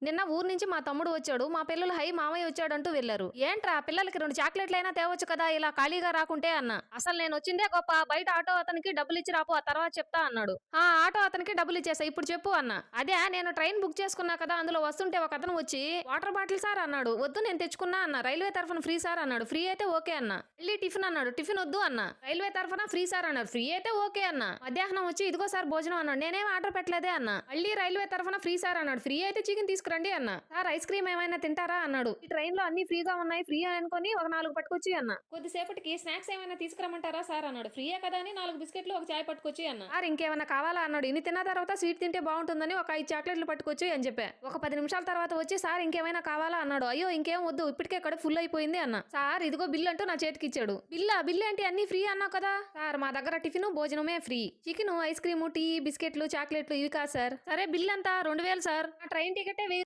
నిన్న ఊరు నుంచి మా తమ్ముడు వచ్చాడు, మా పిల్లలు హై మామయ్య వచ్చాడంటూ వెళ్లారు. ఏంట్రా పిల్లలకి 2 చాక్లెట్లైనా తేవచ్చు కదా, ఇలా ఖాళీగా రాకుంటే అన్న. అసలు నేను వచ్చిందే గొప్ప, బయట ఆటో అతనికి డబ్బులు ఇచ్చి రాపు, ఆ తర్వాత చెప్తా అన్నాడు. ఆటో అతనికి డబ్బులు ఇచ్చేసా, ఇప్పుడు చెప్పు అన్న. అదే నేను ట్రైన్ బుక్ చేసుకున్నా కదా, అందులో వస్తుంటే ఒక అతను వచ్చి వాటర్ బాటిల్ సార్ అన్నాడు. వద్దు నేను తెచ్చుకున్నా అన్న. రైల్వే తరఫున ఫ్రీ సార్ అన్నాడు. ఫ్రీ అయితే ఓకే అన్న. మళ్ళీ టిఫిన్ అన్నాడు. టిఫిన్ వద్దు అన్న. రైల్వే తరఫున ఫ్రీ సార్ అన్నాడు. ఫ్రీ అయితే ఓకే అన్న. మధ్యాహ్నం వచ్చి ఇదిగో సార్ భోజనం అన్నాడు. నేనేం ఆర్డర్ పెట్టలేదే అన్న. మళ్ళీ రైల్వే తరఫున ఫ్రీ సార్ అన్నాడు. ఫ్రీ అయితే చికెన్ తీసుకురండి అన్న. సార్ ఐస్ క్రీమ్ ఏమైనా తింటారా అన్నాడు. ఈ ట్రైన్ లో అన్ని ఫ్రీగా ఉన్నాయి, ఫ్రీ అనుకుని ఒక 4 పట్టుకొచ్చి అన్న. కొద్దిసేపటికి స్నాక్స్ ఏమైనా తీసుకురమ్మంటారా సార్ అన్నాడు. ఫ్రీయే కదా అని 4 బిస్కెట్లు ఒక చాయ్ పట్టుకొచ్చి అన్న. సార్ ఇంకేమైనా కావాలా అన్నాడు. ఇన్ని తిన్న తర్వాత స్వీట్ తింటే బాగుంటుందని ఒక 5 చాక్లెట్లు పట్టుకొచ్చి అని చెప్పా. ఒక 10 నిమిషాల తర్వాత వచ్చి సార్ ఇంకేమైనా కావాలా అన్నాడు. అయ్యో ఇంకేం వద్దు, ఇప్పటికే కడుపు ఫుల్ అయిపోయింది అన్న. సార్ ఇదిగో బిల్ అంటూ నా చేతికి ఇచ్చాడు. బిల్ ఏంటి, అన్ని ఫ్రీ అన్నావు కదా సార్. మా దగ్గర టిఫిన్ భోజనమే free, chicken ice cream tea బిస్కెట్లు చాక్లెట్లు ఇవి కాదు సార్. సరే బిల్ అంతా 2000 సార్. Train ticket